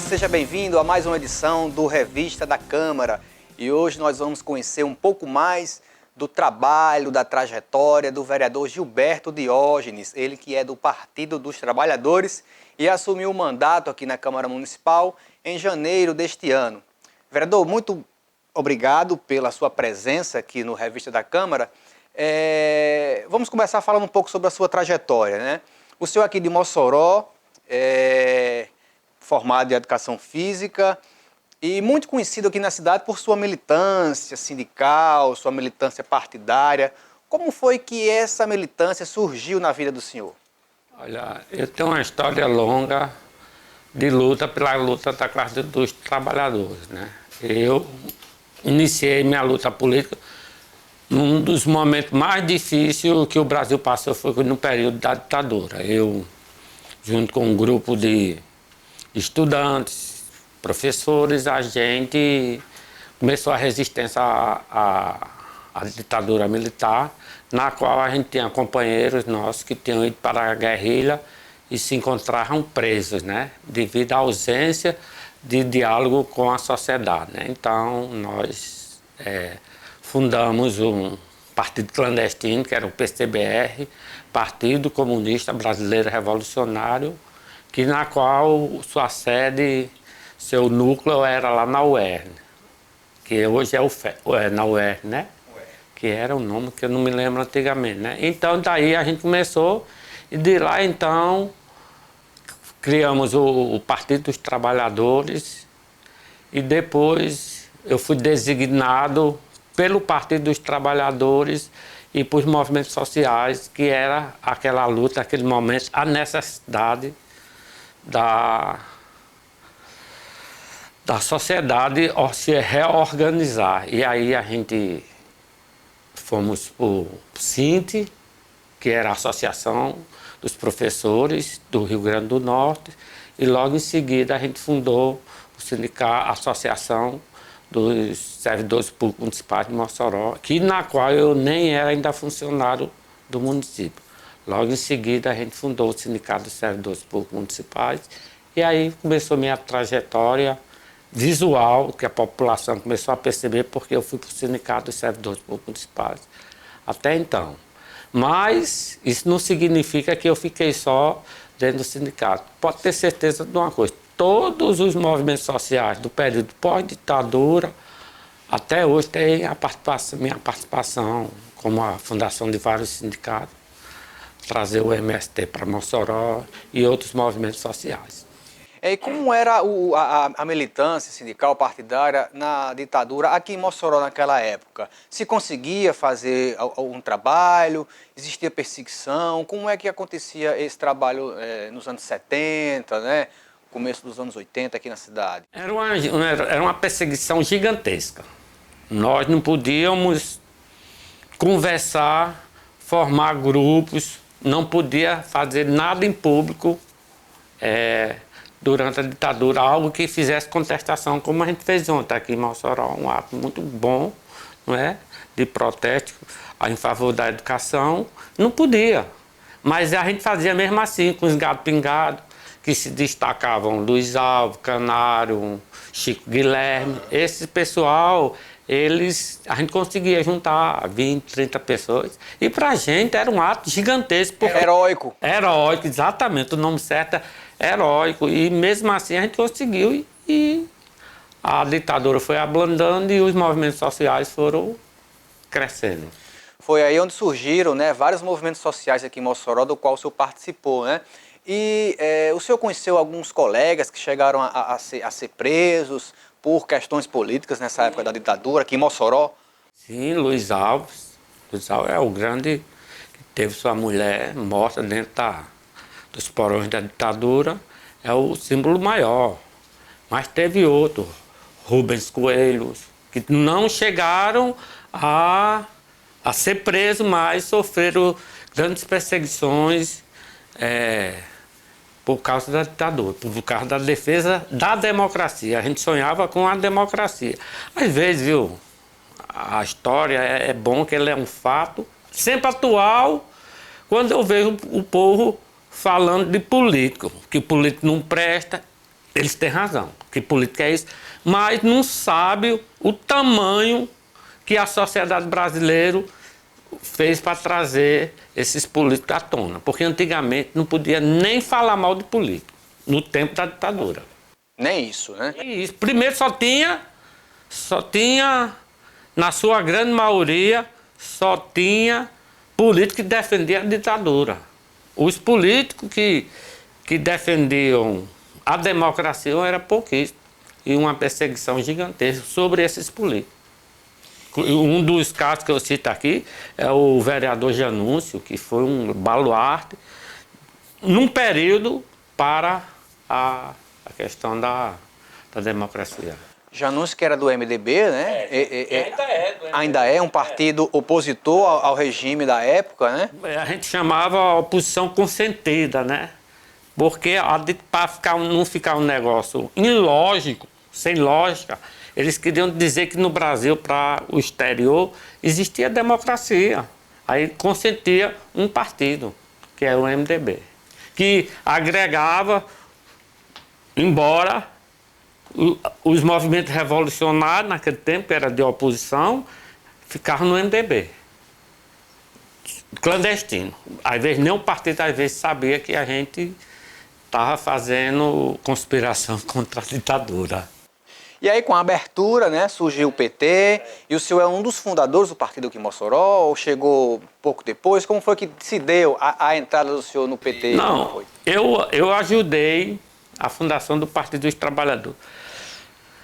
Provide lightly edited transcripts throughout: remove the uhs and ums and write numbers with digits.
seja bem-vindo a mais uma edição do Revista da Câmara. E hoje nós vamos conhecer um pouco mais do trabalho, da trajetória do vereador Gilberto Diógenes, ele que é do Partido dos Trabalhadores e assumiu o mandato aqui na Câmara Municipal em janeiro deste ano. Vereador, muito obrigado pela sua presença aqui no Revista da Câmara. Vamos começar falando um pouco sobre a sua trajetória, né? O senhor aqui de Mossoró, formado em Educação Física e muito conhecido aqui na cidade por sua militância sindical, sua militância partidária. Como foi que essa militância surgiu na vida do senhor? Olha, eu tenho uma história longa de luta pela luta da classe dos trabalhadores, né? Eu iniciei minha luta política num dos momentos mais difíceis que o Brasil passou, foi no período da ditadura. Eu, junto com um grupo de estudantes, professores, a gente começou a resistência à ditadura militar, na qual a gente tinha companheiros nossos que tinham ido para a guerrilha e se encontravam presos, né? Devido à ausência de diálogo com a sociedade, né? Então, nós fundamos um partido clandestino, que era o PCBR, Partido Comunista Brasileiro Revolucionário, que na qual sua sede, seu núcleo era lá na UERN, que hoje é na UERN, né? Que era o nome que eu não me lembro antigamente, né? Então, daí a gente começou, e de lá, então, criamos o Partido dos Trabalhadores, e depois eu fui designado pelo Partido dos Trabalhadores e por movimentos sociais, que era aquela luta, aquele momento, a necessidade da sociedade se reorganizar. E aí a gente fomos para o SINT, que era a Associação dos Professores do Rio Grande do Norte, e logo em seguida a gente fundou o sindicato, a Associação dos Servidores Públicos Municipais de Mossoró, na qual eu nem era ainda funcionário do município. Logo em seguida, a gente fundou o Sindicato dos Servidores Públicos Municipais e aí começou minha trajetória visual, que a população começou a perceber porque eu fui para o Sindicato dos Servidores Públicos Municipais até então. Mas isso não significa que eu fiquei só dentro do sindicato. Pode ter certeza de uma coisa, todos os movimentos sociais do período pós-ditadura, até hoje tem minha participação, como a fundação de vários sindicatos, trazer o MST para Mossoró e outros movimentos sociais. E como era a militância sindical partidária na ditadura aqui em Mossoró naquela época? Se conseguia fazer algum trabalho? Existia perseguição? Como é que acontecia esse trabalho nos anos 70, né? Começo dos anos 80 aqui na cidade? Era uma perseguição gigantesca. Nós não podíamos conversar, formar grupos, não podia fazer nada em público durante a ditadura, algo que fizesse contestação, como a gente fez ontem aqui em Mossoró, um ato muito bom, não é? De protesto em favor da educação. Não podia, mas a gente fazia mesmo assim, com os gatos pingados, que se destacavam Luiz Alves, Canário, Chico Guilherme. Esse pessoal, a gente conseguia juntar 20, 30 pessoas. E pra gente era um ato gigantesco. Heróico. Heróico, exatamente. O nome certo é heróico. E mesmo assim a gente conseguiu e a ditadura foi ablandando e os movimentos sociais foram crescendo. Foi aí onde surgiram, né, vários movimentos sociais aqui em Mossoró, do qual o senhor participou, né? E o senhor conheceu alguns colegas que chegaram a ser presos por questões políticas nessa época da ditadura, aqui em Mossoró? Sim, Luiz Alves. Luiz Alves é o grande que teve sua mulher morta dentro dos porões da ditadura. É o símbolo maior. Mas teve outro, Rubens Coelho, que não chegaram a ser presos, mas sofreram grandes perseguições por causa da ditadura, por causa da defesa da democracia. A gente sonhava com a democracia. Às vezes, viu, a história é bom que ele é um fato, sempre atual, quando eu vejo o povo falando de político, que o político não presta, Eles têm razão, que política é isso, mas não sabe o tamanho que a sociedade brasileira fez para trazer esses políticos à tona. Porque antigamente não podia nem falar mal de político, no tempo da ditadura. Nem isso, né? E isso. Primeiro só tinha, na sua grande maioria, só tinha político que defendia a ditadura. Os políticos que defendiam a democracia eram pouquíssimos. E uma perseguição gigantesca sobre esses políticos. Um dos casos que eu cito aqui é o vereador Janúncio, que foi um baluarte num período para a questão da democracia. Janúncio, que era do MDB, né? Ainda é um partido opositor ao regime da época, né? A gente chamava a oposição consentida, né? Porque para não ficar um negócio ilógico, sem lógica, eles queriam dizer que no Brasil, para o exterior, existia democracia. Aí consentia um partido, que é o MDB, que agregava, embora os movimentos revolucionários, naquele tempo, que era de oposição, ficavam no MDB. Clandestino. Às vezes nem o partido às vezes sabia que a gente estava fazendo conspiração contra a ditadura. E aí, com a abertura, né, surgiu o PT, e o senhor é um dos fundadores do partido aqui em Mossoró, ou chegou pouco depois? Como foi que se deu a entrada do senhor no PT? Não, eu ajudei a fundação do Partido dos Trabalhadores.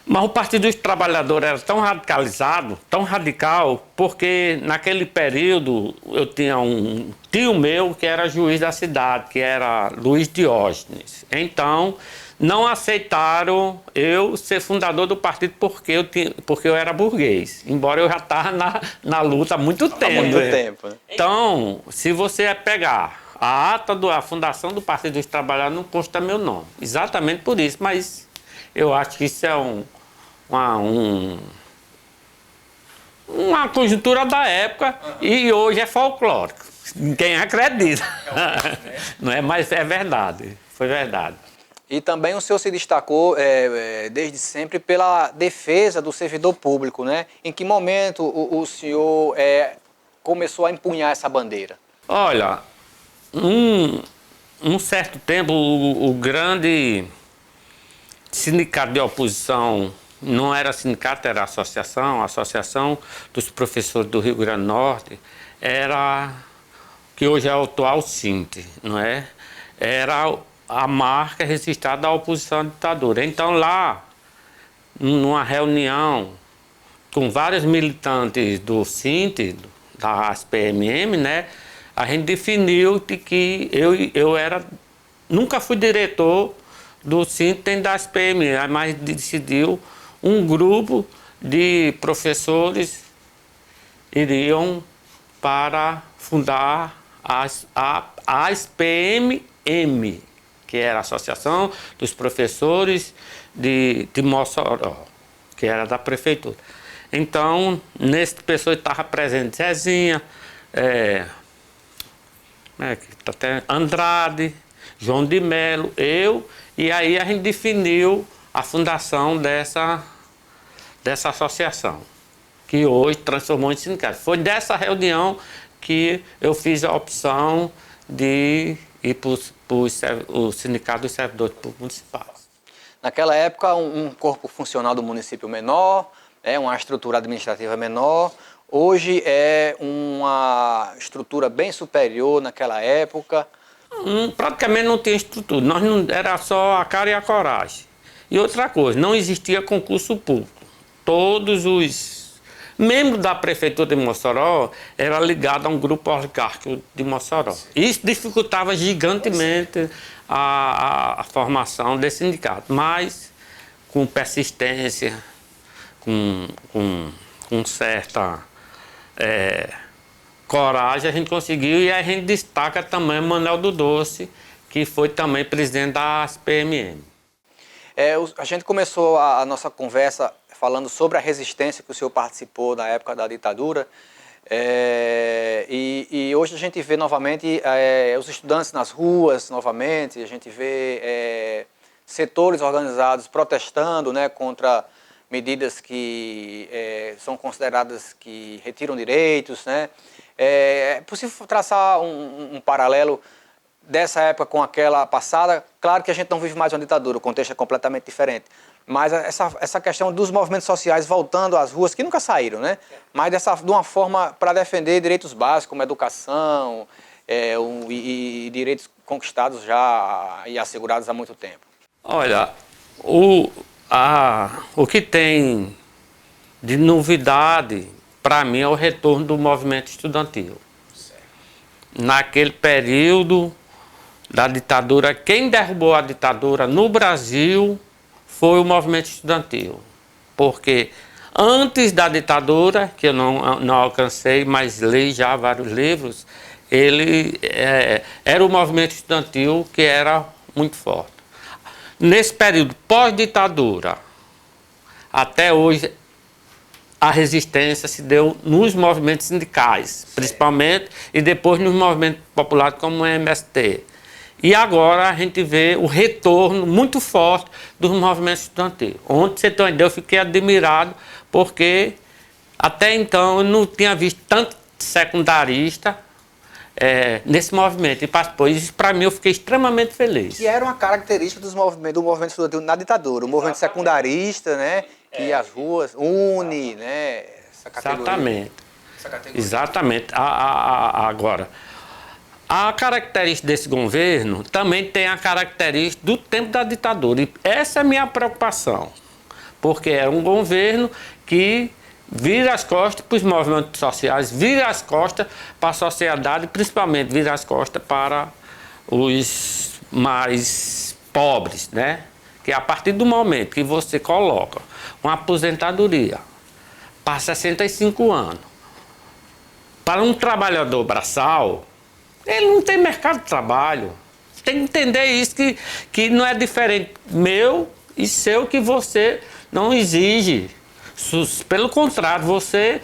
Mas o Partido dos Trabalhadores era tão radicalizado, tão radical, porque naquele período eu tinha um tio meu que era juiz da cidade, que era Luiz Diógenes. Então, não aceitaram eu ser fundador do partido porque eu era burguês, embora eu já estava na luta há muito tempo. Há muito tempo, né? Então, se você pegar a ata da fundação do Partido dos Trabalhadores, não consta meu nome. Exatamente por isso, mas eu acho que isso é uma conjuntura da época e hoje é folclórico. Quem acredita. Não é, mas é verdade. Foi verdade. E também o senhor se destacou desde sempre pela defesa do servidor público, né? Em que momento o senhor começou a empunhar essa bandeira? Olha, um certo tempo o grande sindicato de oposição, não era sindicato, era a Associação dos Professores do Rio Grande do Norte, era, que hoje é o atual SINT, não é? Era a marca registrada da oposição à ditadura. Então lá, numa reunião com vários militantes do SINT, da ASPMM, né? A gente definiu que eu nunca fui diretor do SINT nem da ASPMM, mas decidiu um grupo de professores iriam para fundar a ASPMM, que era a Associação dos Professores de Mossoró, que era da prefeitura. Então, nesse pessoa estava presente Zezinha, Andrade, João de Melo, eu, e aí a gente definiu a fundação dessa associação, que hoje transformou em sindicato. Foi dessa reunião que eu fiz a opção de ir para o Sindicato dos Servidores Públicos Municipais. Naquela época, um corpo funcional do município menor, uma estrutura administrativa menor. Hoje é uma estrutura bem superior naquela época. Praticamente não tinha estrutura, era só a cara e a coragem. E outra coisa, não existia concurso público. Todos os membros da prefeitura de Mossoró eram ligados a um grupo oligárquico de Mossoró. Isso dificultava gigantemente a formação desse sindicato, mas com persistência, com certa coragem a gente conseguiu, e a gente destaca também Manuel do Doce, que foi também presidente da ASPMM. A gente começou a nossa conversa falando sobre a resistência que o senhor participou na época da ditadura, e hoje a gente vê novamente os estudantes nas ruas, novamente, a gente vê setores organizados protestando, né, contra medidas que são consideradas que retiram direitos, né? É possível traçar um paralelo dessa época com aquela passada? Claro que a gente não vive mais uma ditadura, o contexto é completamente diferente. Mas essa questão dos movimentos sociais voltando às ruas, que nunca saíram, né? Mas de uma forma para defender direitos básicos, como educação e direitos conquistados já e assegurados há muito tempo. Olha, o que tem de novidade, para mim, é o retorno do movimento estudantil. Certo. Naquele período da ditadura, quem derrubou a ditadura no Brasil foi o movimento estudantil. Porque antes da ditadura, que eu não alcancei, mas li já vários livros, ele era o movimento estudantil que era muito forte. Nesse período pós-ditadura, até hoje, a resistência se deu nos movimentos sindicais, principalmente, e depois nos movimentos populares como o MST. E agora a gente vê o retorno muito forte dos movimentos estudantis. Ontem, você tem uma ideia, eu fiquei admirado, porque até então eu não tinha visto tanto secundarista nesse movimento. E para mim eu fiquei extremamente feliz. Que era uma característica do movimento estudantil na ditadura, o movimento secundarista, né? Que as ruas une, né? Essa categoria. Exatamente. Essa categoria. Exatamente. Agora, a característica desse governo também tem a característica do tempo da ditadura. E essa é a minha preocupação. Porque é um governo que vira as costas para os movimentos sociais, vira as costas para a sociedade, principalmente vira as costas para os mais pobres, né? Que a partir do momento que você coloca uma aposentadoria para 65 anos, para um trabalhador braçal, ele não tem mercado de trabalho. Tem que entender isso, que não é diferente meu e seu, que você não exige. Pelo contrário, você,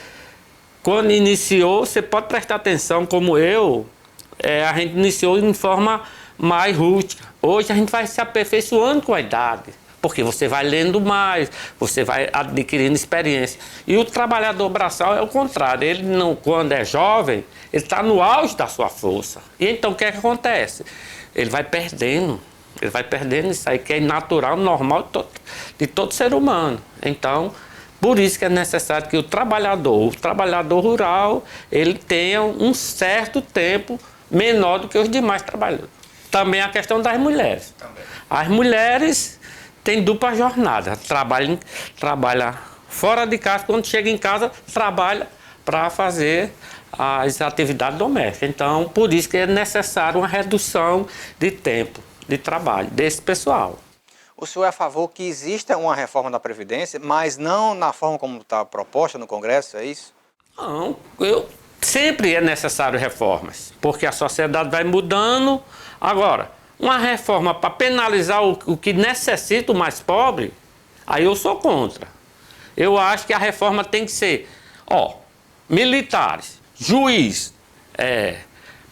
quando iniciou, você pode prestar atenção, como a gente iniciou em forma mais rústica. Hoje a gente vai se aperfeiçoando com a idade, porque você vai lendo mais, você vai adquirindo experiência. E o trabalhador braçal é o contrário, ele não, quando é jovem, ele está no auge da sua força. E então o que acontece? Ele vai perdendo isso aí, que é natural, normal de todo ser humano. Então, por isso que é necessário que o trabalhador rural, ele tenha um certo tempo menor do que os demais trabalhadores. Também a questão das mulheres. Também. As mulheres têm dupla jornada. Trabalha fora de casa, quando chega em casa, trabalha para fazer as atividades domésticas. Então, por isso que é necessário uma redução de tempo de trabalho desse pessoal. O senhor é a favor que exista uma reforma da Previdência, mas não na forma como está proposta no Congresso, é isso? Não, sempre é necessário reformas, porque a sociedade vai mudando. Agora, uma reforma para penalizar o que necessita o mais pobre, aí eu sou contra. Eu acho que a reforma tem que ser, militares, juiz,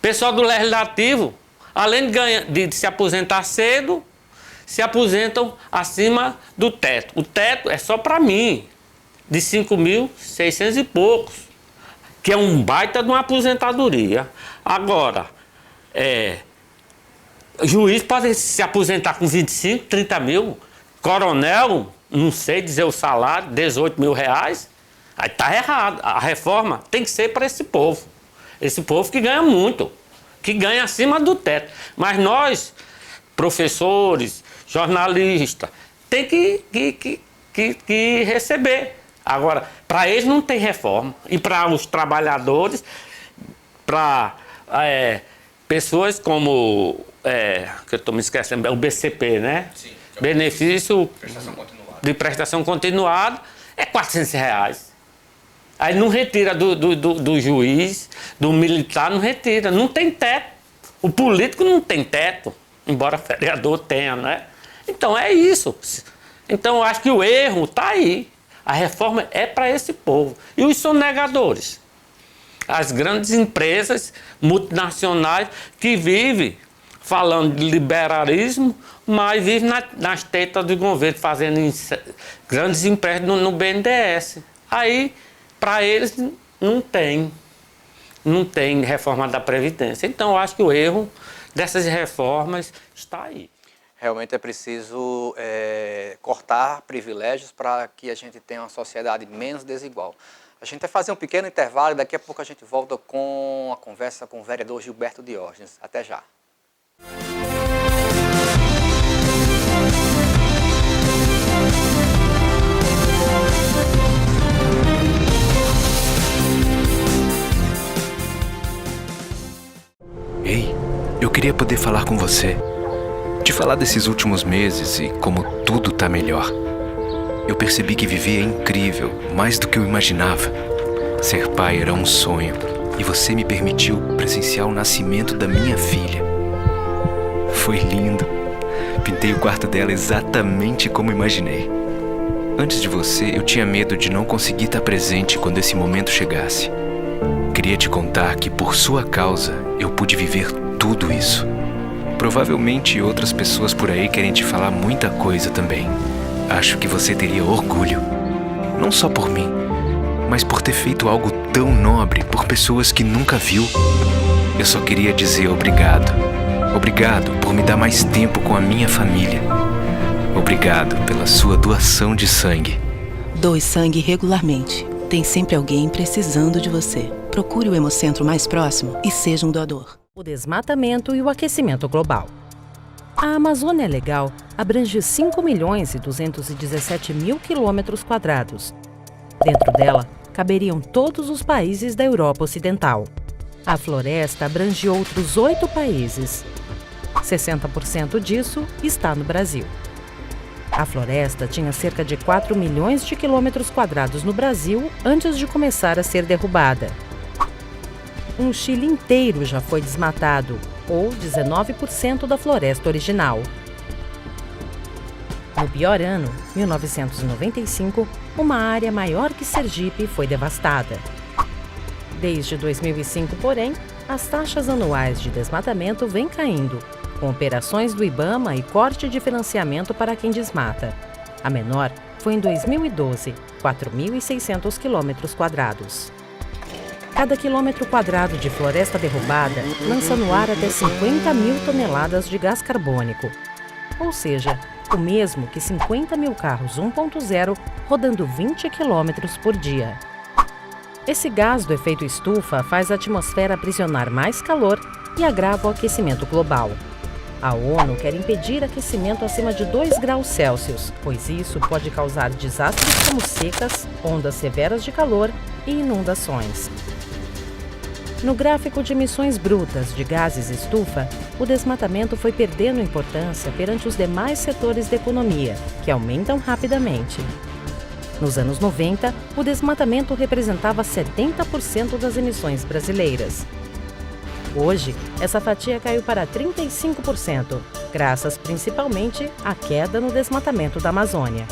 pessoal do legislativo, além de se aposentar cedo, se aposentam acima do teto. O teto é só para mim, de 5.600 e poucos, que é um baita de uma aposentadoria. Agora, juiz pode se aposentar com 25, 30 mil, coronel, não sei dizer o salário, 18 mil reais, aí está errado. A reforma tem que ser para esse povo que ganha muito, que ganha acima do teto. Mas nós, professores, jornalistas, tem que receber. Agora, para eles não tem reforma. E para os trabalhadores, para pessoas como, que eu estou me esquecendo, o BCP, né? Sim, benefício de prestação continuada, é R$400. Aí não retira do juiz, do militar, não retira. Não tem teto. O político não tem teto, embora o vereador tenha, né? Então é isso. Então eu acho que o erro está aí. A reforma é para esse povo. E os sonegadores? As grandes empresas multinacionais que vivem falando de liberalismo, mas vive nas tetas do governo, fazendo grandes empréstimos no BNDES. Aí, para eles, não tem reforma da Previdência. Então, eu acho que o erro dessas reformas está aí. Realmente é preciso cortar privilégios para que a gente tenha uma sociedade menos desigual. A gente vai fazer um pequeno intervalo e daqui a pouco a gente volta com a conversa com o vereador Gilberto Diógenes. Até já. Ei, eu queria poder falar com você. Te falar desses últimos meses e como tudo tá melhor. Eu percebi que viver é incrível, mais do que eu imaginava. Ser pai era um sonho e você me permitiu presenciar o nascimento da minha filha. Foi lindo. Pintei o quarto dela exatamente como imaginei. Antes de você, eu tinha medo de não conseguir estar presente quando esse momento chegasse. Queria te contar que, por sua causa, eu pude viver tudo isso. Provavelmente outras pessoas por aí querem te falar muita coisa também. Acho que você teria orgulho. Não só por mim, mas por ter feito algo tão nobre por pessoas que nunca viu. Eu só queria dizer obrigado. Obrigado por me dar mais tempo com a minha família. Obrigado pela sua doação de sangue. Doe sangue regularmente. Tem sempre alguém precisando de você. Procure o Hemocentro mais próximo e seja um doador. O desmatamento e o aquecimento global. A Amazônia Legal abrange 5.217.000 quilômetros quadrados. Dentro dela, caberiam todos os países da Europa Ocidental. A floresta abrange outros 8 países. 60% disso está no Brasil. A floresta tinha cerca de 4 milhões de quilômetros quadrados no Brasil antes de começar a ser derrubada. Um Chile inteiro já foi desmatado, ou 19% da floresta original. No pior ano, 1995, uma área maior que Sergipe foi devastada. Desde 2005, porém, as taxas anuais de desmatamento vêm caindo, com operações do IBAMA e corte de financiamento para quem desmata. A menor foi em 2012, 4.600 quilômetros quadrados. Cada quilômetro quadrado de floresta derrubada lança no ar até 50 mil toneladas de gás carbônico, ou seja, o mesmo que 50 mil carros 1.0 rodando 20 quilômetros por dia. Esse gás do efeito estufa faz a atmosfera aprisionar mais calor e agrava o aquecimento global. A ONU quer impedir aquecimento acima de 2 graus Celsius, pois isso pode causar desastres como secas, ondas severas de calor e inundações. No gráfico de emissões brutas de gases estufa, o desmatamento foi perdendo importância perante os demais setores da economia, que aumentam rapidamente. Nos anos 90, o desmatamento representava 70% das emissões brasileiras. Hoje, essa fatia caiu para 35%, graças principalmente à queda no desmatamento da Amazônia.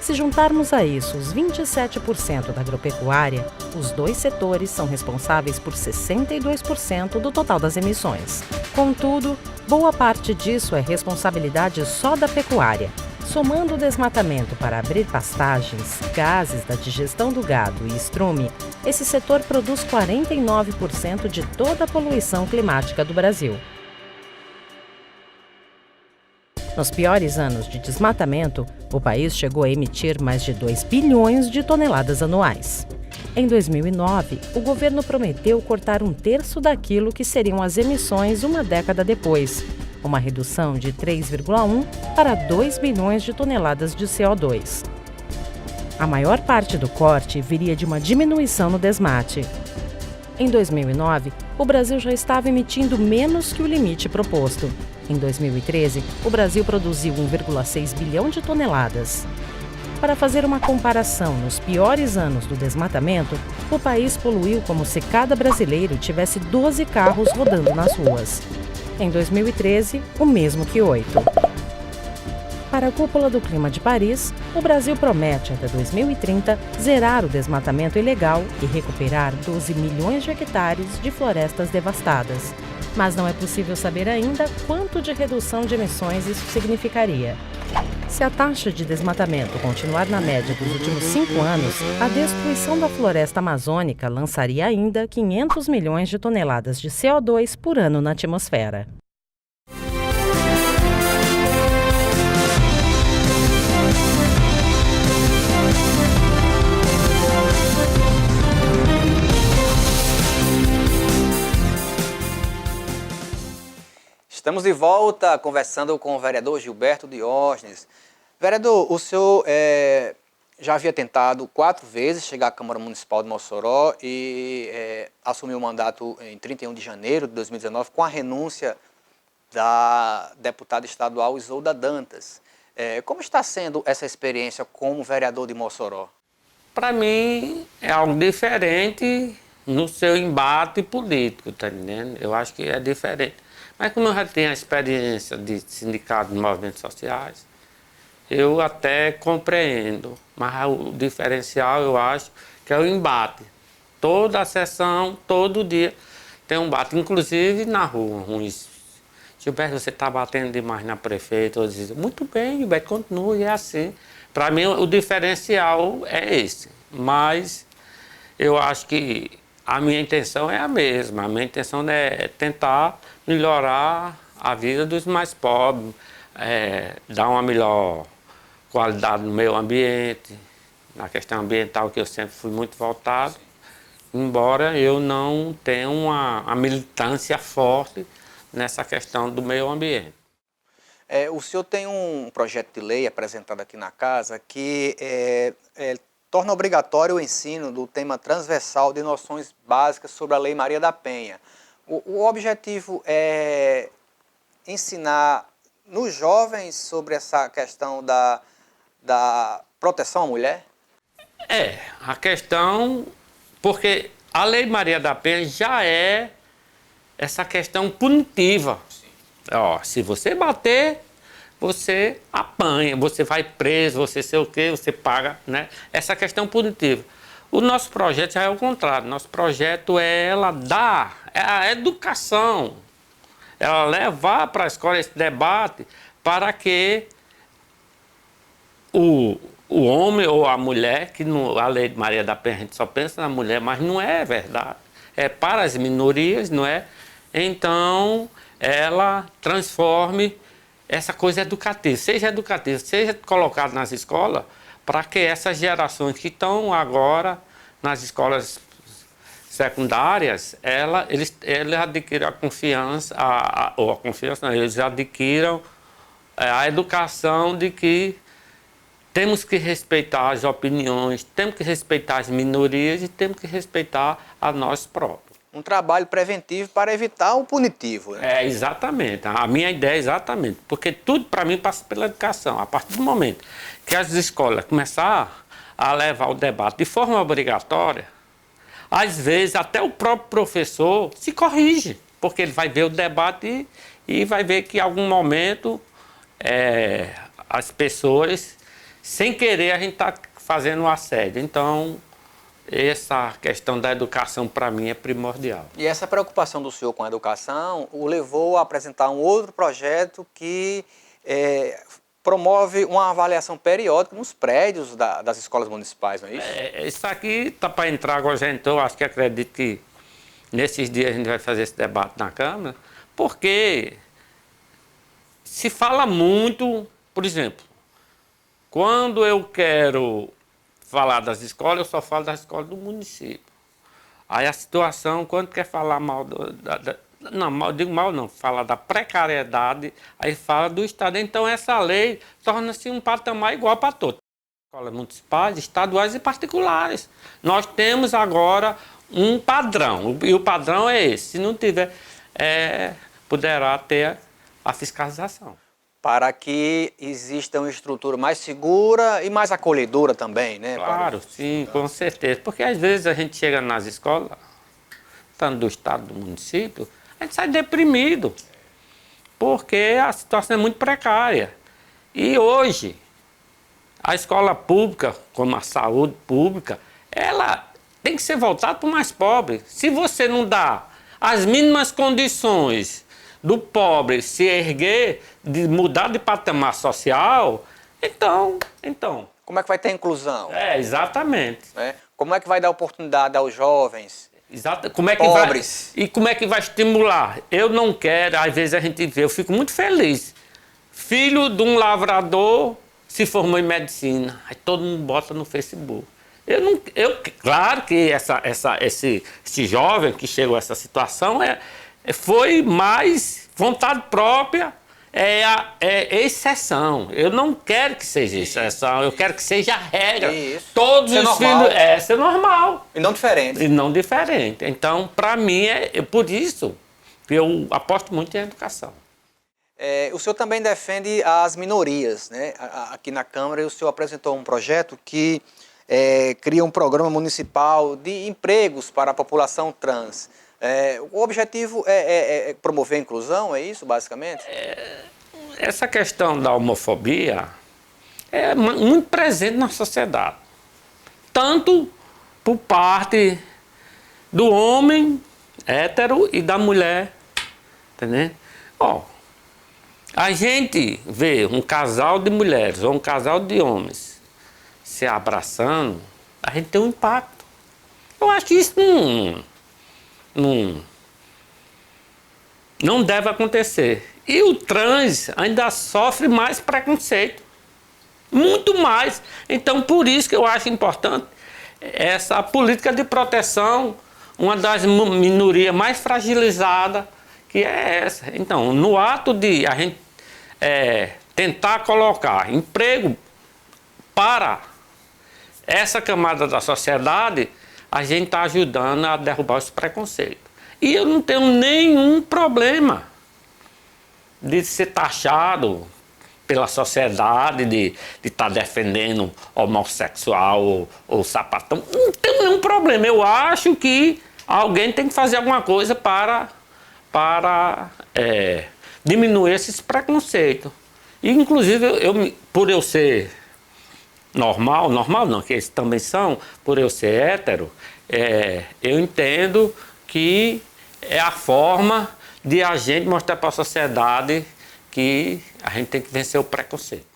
Se juntarmos a isso os 27% da agropecuária, os dois setores são responsáveis por 62% do total das emissões. Contudo, boa parte disso é responsabilidade só da pecuária. Somando o desmatamento para abrir pastagens, gases da digestão do gado e estrume, esse setor produz 49% de toda a poluição climática do Brasil. Nos piores anos de desmatamento, o país chegou a emitir mais de 2 bilhões de toneladas anuais. Em 2009, o governo prometeu cortar 1/3 daquilo que seriam as emissões uma década depois, uma redução de 3,1 para 2 bilhões de toneladas de CO2. A maior parte do corte viria de uma diminuição no desmate. Em 2009, o Brasil já estava emitindo menos que o limite proposto. Em 2013, o Brasil produziu 1,6 bilhão de toneladas. Para fazer uma comparação, nos piores anos do desmatamento, o país poluiu como se cada brasileiro tivesse 12 carros rodando nas ruas. Em 2013, o mesmo que 8. Para a Cúpula do Clima de Paris, o Brasil promete, até 2030, zerar o desmatamento ilegal e recuperar 12 milhões de hectares de florestas devastadas. Mas não é possível saber ainda quanto de redução de emissões isso significaria. Se a taxa de desmatamento continuar na média dos últimos 5 anos, a destruição da floresta amazônica lançaria ainda 500 milhões de toneladas de CO2 por ano na atmosfera. Estamos de volta conversando com o vereador Gilberto Diógenes. Vereador, o senhor já havia tentado 4 vezes chegar à Câmara Municipal de Mossoró e assumiu o mandato em 31 de janeiro de 2019 com a renúncia da deputada estadual Isolda Dantas. Como está sendo essa experiência como vereador de Mossoró? Para mim é algo diferente no seu embate político, tá entendendo? Eu acho que é diferente. Mas como eu já tenho a experiência de sindicato de movimentos sociais, eu até compreendo. Mas o diferencial, eu acho, que é o embate. Toda a sessão, todo dia, tem um embate. Inclusive na rua. Gilberto, você está batendo demais na prefeita. Eu dizia, muito bem, Gilberto, continue, é assim. Para mim, o diferencial é esse. Mas eu acho que a minha intenção é a mesma. A minha intenção é tentar melhorar a vida dos mais pobres, dar uma melhor qualidade no meio ambiente, na questão ambiental que eu sempre fui muito voltado, embora eu não tenha uma militância forte nessa questão do meio ambiente. O senhor tem um projeto de lei apresentado aqui na casa que torna obrigatório o ensino do tema transversal de noções básicas sobre a Lei Maria da Penha. O objetivo é ensinar nos jovens sobre essa questão da proteção à mulher? A questão, porque a Lei Maria da Penha já é essa questão punitiva. Se você bater, você apanha, você vai preso, você sei o quê, você paga, né? Essa questão punitiva. O nosso projeto já é o contrário. Nosso projeto é ela dar a educação, ela levar para a escola esse debate para que o homem ou a mulher, que a Lei de Maria da Penha a gente só pensa na mulher, mas não é verdade. É para as minorias, não é? Então, ela transforme essa coisa educativa, seja colocado nas escolas, para que essas gerações que estão agora nas escolas secundárias, eles adquiram a confiança, eles adquiram a educação de que temos que respeitar as opiniões, temos que respeitar as minorias e temos que respeitar a nós próprios. Um trabalho preventivo para evitar o punitivo, né? Exatamente. A minha ideia é exatamente. Porque tudo, para mim, passa pela educação. A partir do momento que as escolas começarem a levar o debate de forma obrigatória, às vezes até o próprio professor se corrige. Porque ele vai ver o debate e vai ver que em algum momento as pessoas, sem querer, a gente está fazendo um assédio. Então, essa questão da educação, para mim, é primordial. E essa preocupação do senhor com a educação o levou a apresentar um outro projeto que promove uma avaliação periódica nos prédios das escolas municipais, não é isso? Isso aqui está para entrar agora, já entrou, acredito que nesses dias a gente vai fazer esse debate na Câmara, porque se fala muito, por exemplo, quando eu quero falar das escolas, eu só falo das escolas do município. Aí a situação, quando quer falar mal, fala da precariedade, aí fala do Estado. Então essa lei torna-se um patamar igual para todos. Escolas municipais, estaduais e particulares. Nós temos agora um padrão, e o padrão é esse. Se não tiver, poderá ter a fiscalização. Para que exista uma estrutura mais segura e mais acolhedora também, né? Claro, sim, com certeza. Porque às vezes a gente chega nas escolas, tanto do estado, do município, a gente sai deprimido, porque a situação é muito precária. E hoje, a escola pública, como a saúde pública, ela tem que ser voltada para o mais pobre. Se você não dá as mínimas condições do pobre se erguer, de mudar de patamar social, então... Como é que vai ter inclusão? Exatamente. Né? Como é que vai dar oportunidade aos jovens? Exato. Como é que pobres? E como é que vai estimular? Eu não quero, às vezes a gente vê, eu fico muito feliz. Filho de um lavrador se formou em medicina. Aí todo mundo bota no Facebook. Claro que esse jovem que chegou a essa situação foi mais vontade própria, é exceção. Eu não quero que seja exceção, eu quero que seja regra. Isso. Todos Ser os normal. filhos ser normal. E não diferente. E não diferente. Então, para mim, é por isso que eu aposto muito em educação. O senhor também defende as minorias, né? Aqui na Câmara, o senhor apresentou um projeto que cria um programa municipal de empregos para a população trans. O objetivo é promover a inclusão, é isso, basicamente? Essa questão da homofobia é muito presente na sociedade. Tanto por parte do homem hétero e da mulher, entendeu? A gente vê um casal de mulheres ou um casal de homens se abraçando, a gente tem um impacto. Eu acho que isso não deve acontecer. E o trans ainda sofre mais preconceito. Muito mais. Então, por isso que eu acho importante essa política de proteção, uma das minorias mais fragilizadas, que é essa. Então, no ato de a gente tentar colocar emprego para essa camada da sociedade, a gente está ajudando a derrubar esse preconceito. E eu não tenho nenhum problema de ser taxado pela sociedade, de estar defendendo homossexual ou sapatão. Não tenho nenhum problema. Eu acho que alguém tem que fazer alguma coisa para diminuir esses preconceitos. E, inclusive, por eu ser normal não, que eles também são, por eu ser hétero, eu entendo que é a forma de a gente mostrar para a sociedade que a gente tem que vencer o preconceito.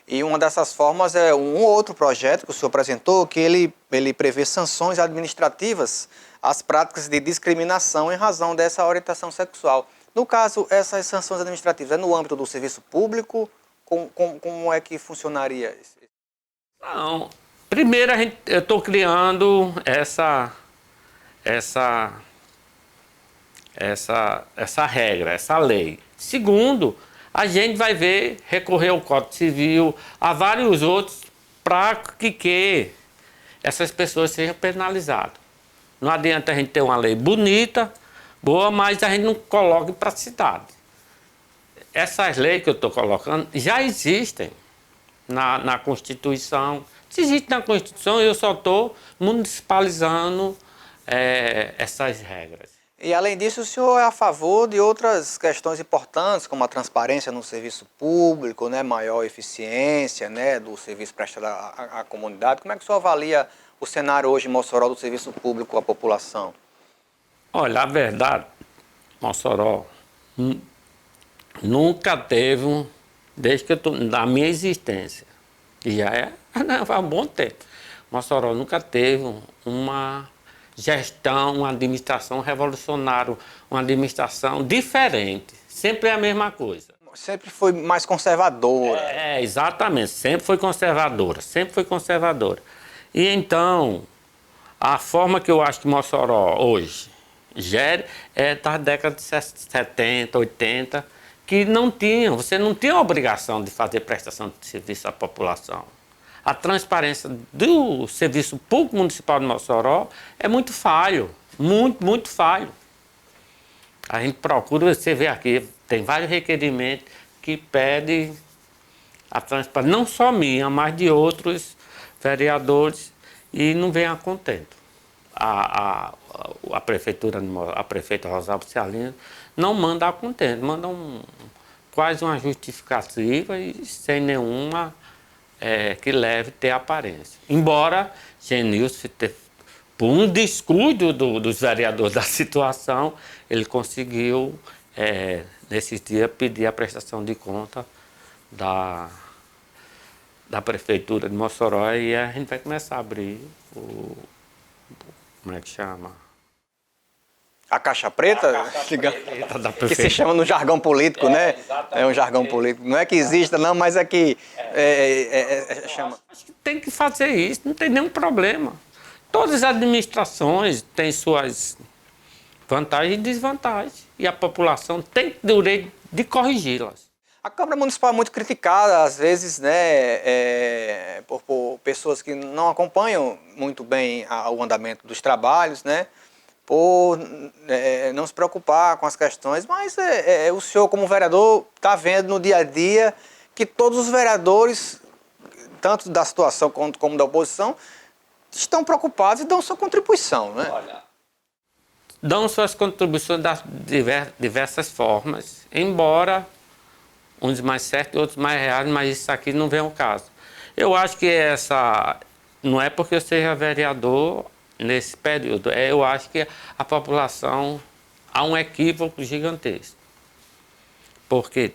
E uma dessas formas é um outro projeto que o senhor apresentou, que ele prevê sanções administrativas às práticas de discriminação em razão dessa orientação sexual. No caso, essas sanções administrativas é no âmbito do serviço público? Como é que funcionaria isso? Não. Primeiro, eu estou criando essa regra, essa lei. Segundo, a gente vai recorrer ao Código Civil, a vários outros, para que essas pessoas sejam penalizadas. Não adianta a gente ter uma lei bonita, boa, mas a gente não coloca em praticidade. Essas leis que eu estou colocando já existem na Constituição. Se existe na Constituição, eu só estou municipalizando essas regras. E, além disso, o senhor é a favor de outras questões importantes, como a transparência no serviço público, né, maior eficiência, né, do serviço prestado à comunidade. Como é que o senhor avalia o cenário hoje em Mossoró do serviço público à população? Olha, a verdade, Mossoró nunca teve, desde que da minha existência, que já há um bom tempo, Mossoró nunca teve uma gestão, uma administração revolucionária, uma administração diferente. Sempre é a mesma coisa. Sempre foi mais conservadora. Exatamente. Sempre foi conservadora. Sempre foi conservadora. E então, a forma que eu acho que Mossoró hoje gere é da década de 70, 80, que você não tinha a obrigação de fazer prestação de serviço à população. A transparência do Serviço Público Municipal de Mossoró é muito falho, muito falho. A gente procura, você vê aqui, tem vários requerimentos que pedem a transparência, não só minha, mas de outros vereadores, e não vem a contento. A prefeita Rosalba Cialino não manda a contento, manda quase uma justificativa e sem nenhuma que leve ter aparência. Embora Genilson por um descuido dos vereadores da situação, ele conseguiu, nesses dias, pedir a prestação de conta da Prefeitura de Mossoró, e a gente vai começar a abrir como é que chama? A caixa preta? Que se chama no jargão político, né? É um jargão político. Não é que exista, não, mas é que chama. Acho que tem que fazer isso, não tem nenhum problema. Todas as administrações têm suas vantagens e desvantagens. E a população tem o direito de corrigi-las. A Câmara Municipal é muito criticada, às vezes, né, por pessoas que não acompanham muito bem o andamento dos trabalhos, né? Por não se preocupar com as questões, mas o senhor, como vereador, está vendo no dia a dia que todos os vereadores, tanto da situação como da oposição, estão preocupados e dão sua contribuição, né? Olha, dão suas contribuições das diversas formas, embora uns mais certos e outros mais errados, mas isso aqui não vem ao caso. Eu acho que não é porque eu seja vereador nesse período, eu acho que a população há um equívoco gigantesco. Porque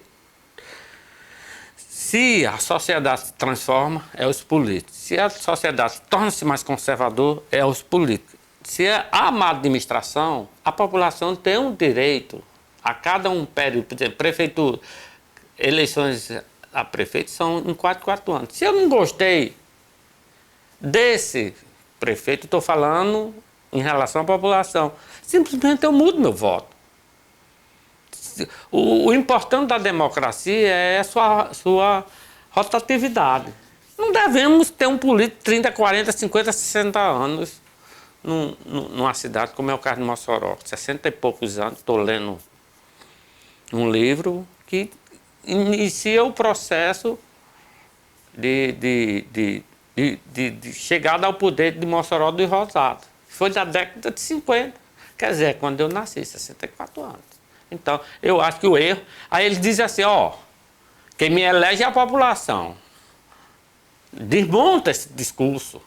se a sociedade se transforma, é os políticos. Se a sociedade torna-se mais conservador, é os políticos. Se há má administração, a população tem um direito a cada um período, por exemplo, prefeitura, eleições a prefeito são em 4 anos. Se eu não gostei desse prefeito, estou falando em relação à população, simplesmente eu mudo meu voto. O importante da democracia é a sua rotatividade. Não devemos ter um político de 30, 40, 50, 60 anos numa cidade como é o caso de Mossoró. 60 e poucos anos, estou lendo um livro que inicia o processo de chegada ao poder de Mossoró do Rosado. Foi da década de 50. Quer dizer, quando eu nasci, 64 anos. Então, eu acho que o erro... Aí eles dizem assim, quem me elege é a população. Desmonta esse discurso.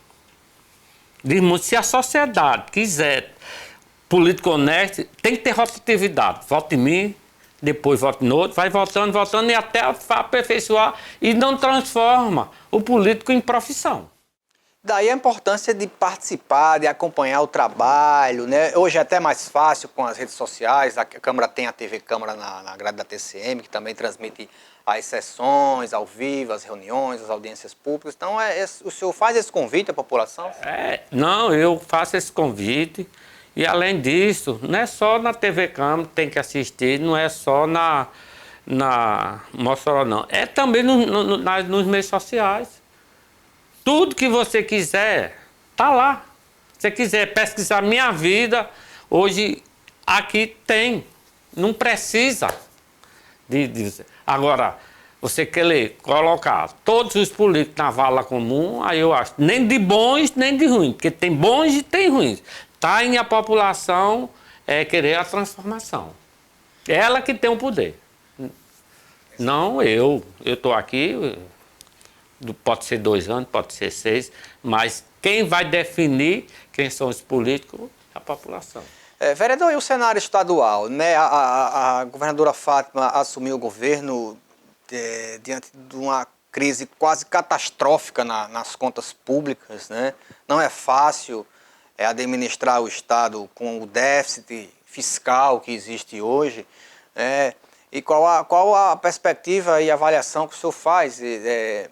Desmonta. Se a sociedade quiser político honesto, tem que ter rotatividade. Vote em mim, depois vote no outro, vai votando e até aperfeiçoar e não transforma o político em profissão. Daí a importância de participar, de acompanhar o trabalho, né? Hoje é até mais fácil com as redes sociais, a Câmara tem a TV Câmara na grade da TCM, que também transmite as sessões ao vivo, as reuniões, as audiências públicas. Então, o senhor faz esse convite à população? Não, eu faço esse convite. E, além disso, não é só na TV Câmara que tem que assistir, não é só na Mossoró, não. É também nos meios sociais. Tudo que você quiser, tá lá. Se você quiser pesquisar minha vida, hoje aqui tem. Não precisa de... Agora, você quer colocar todos os políticos na vala comum, aí eu acho, nem de bons, nem de ruins, porque tem bons e tem ruins. Está em a população querer a transformação. Ela que tem o poder. Não eu. Eu estou aqui, pode ser 2 anos, pode ser 6, mas quem vai definir quem são os políticos é a população. Vereador, e o cenário estadual, né? A governadora Fátima assumiu o governo diante de uma crise quase catastrófica nas contas públicas, né? Não é fácil administrar o Estado com o déficit fiscal que existe hoje. E qual a perspectiva e avaliação que o senhor faz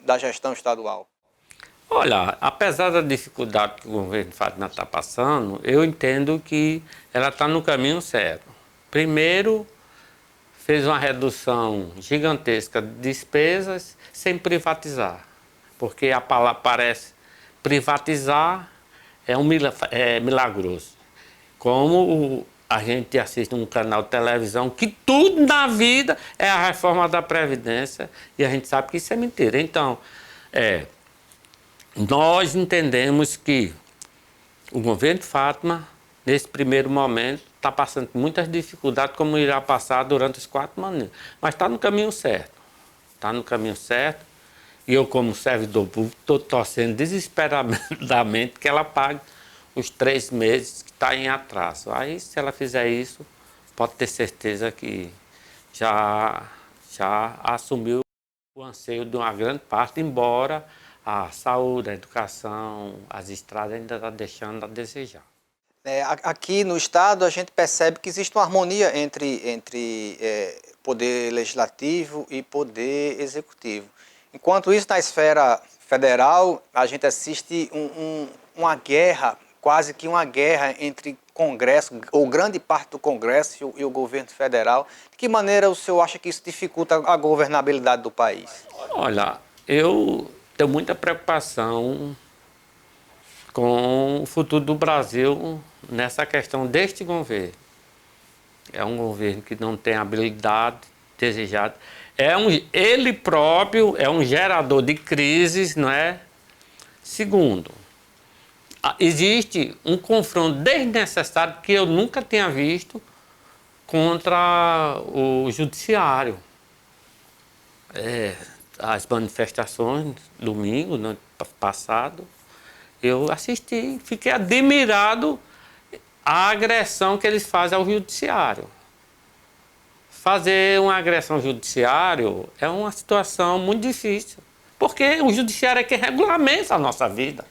da gestão estadual? Olha, apesar da dificuldade que o governo Fátima está passando, eu entendo que ela está no caminho certo. Primeiro, fez uma redução gigantesca de despesas sem privatizar. Porque a palavra parece privatizar é milagroso. Como a gente assiste um canal de televisão que tudo na vida é a reforma da Previdência e a gente sabe que isso é mentira. Então, nós entendemos que o governo de Fátima, nesse primeiro momento, está passando por muitas dificuldades, como irá passar durante os 4 anos. Mas está no caminho certo. Está no caminho certo. E eu, como servidor público, estou torcendo desesperadamente que ela pague os 3 meses que está em atraso. Aí, se ela fizer isso, pode ter certeza que já assumiu o anseio de uma grande parte, embora a saúde, a educação, as estradas ainda estão deixando a desejar. Aqui no Estado a gente percebe que existe uma harmonia entre poder legislativo e poder executivo. Enquanto isso, na esfera federal, a gente assiste uma guerra, quase que uma guerra entre Congresso, ou grande parte do Congresso e o governo federal. De que maneira o senhor acha que isso dificulta a governabilidade do país? Olha, eu tenho muita preocupação com o futuro do Brasil nessa questão deste governo. É um governo que não tem a habilidade desejada. Ele próprio é um gerador de crises, não é? Segundo, existe um confronto desnecessário que eu nunca tinha visto contra o judiciário. As manifestações, domingo, no ano passado, eu assisti, fiquei admirado a agressão que eles fazem ao judiciário. Fazer uma agressão ao judiciário é uma situação muito difícil, porque o judiciário é quem regulamenta a nossa vida.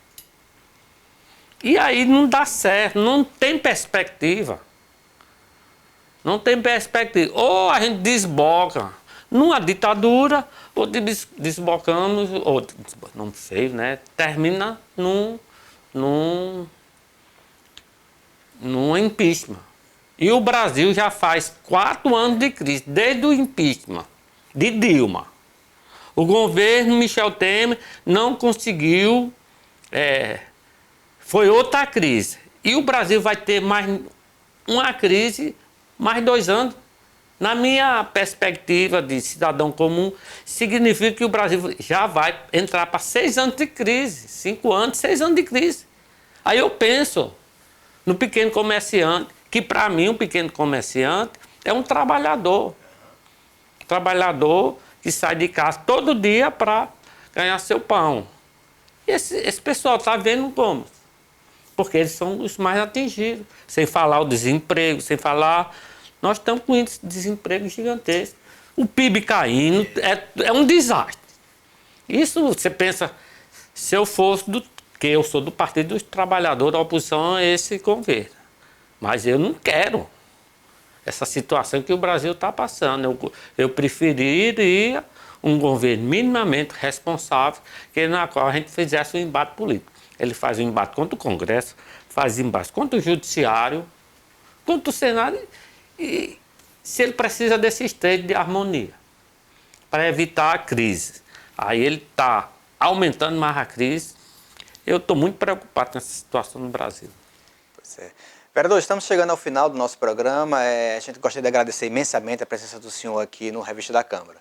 E aí não dá certo, não tem perspectiva. Não tem perspectiva. Ou a gente desboca numa ditadura, ou desbocamos, ou não sei, né? Termina num impeachment. E o Brasil já faz 4 anos de crise, desde o impeachment de Dilma. O governo Michel Temer não conseguiu, foi outra crise. E o Brasil vai ter mais uma crise, mais 2 anos. Na minha perspectiva de cidadão comum, significa que o Brasil já vai entrar para 6 anos de crise, 5 anos, 6 anos de crise. Aí eu penso no pequeno comerciante, que para mim um pequeno comerciante é um trabalhador. Trabalhador que sai de casa todo dia para ganhar seu pão. E esse pessoal está vendo como? Porque eles são os mais atingidos. Sem falar o desemprego, sem falar... Nós estamos com índice de desemprego gigantesco. O PIB caindo, é um desastre. Isso, você pensa, se eu fosse que eu sou do Partido dos Trabalhadores, a oposição a esse governo. Mas eu não quero essa situação que o Brasil está passando. Eu preferiria um governo minimamente responsável, na qual a gente fizesse um embate político. Ele faz um embate contra o Congresso, faz embate contra o Judiciário, contra o Senado, e se ele precisa desse estado de harmonia para evitar a crise. Aí ele está aumentando mais a crise. Eu estou muito preocupado com essa situação no Brasil. Pois é. Vereador, estamos chegando ao final do nosso programa. A gente gostaria de agradecer imensamente a presença do senhor aqui no Revista da Câmara.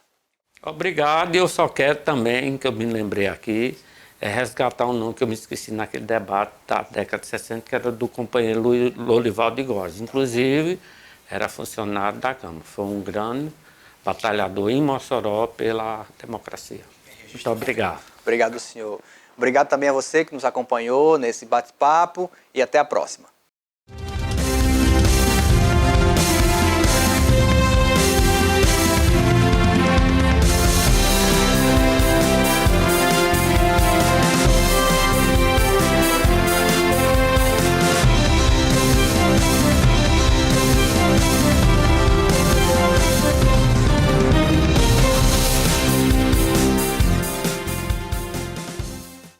Obrigado. E eu só quero também, que eu me lembrei aqui, resgatar um nome que eu me esqueci naquele debate da década de 60, que era do companheiro Lorival de Góes. Inclusive, era funcionário da Câmara. Foi um grande batalhador em Mossoró pela democracia. Muito obrigado. Obrigado, senhor. Obrigado também a você que nos acompanhou nesse bate-papo e até a próxima.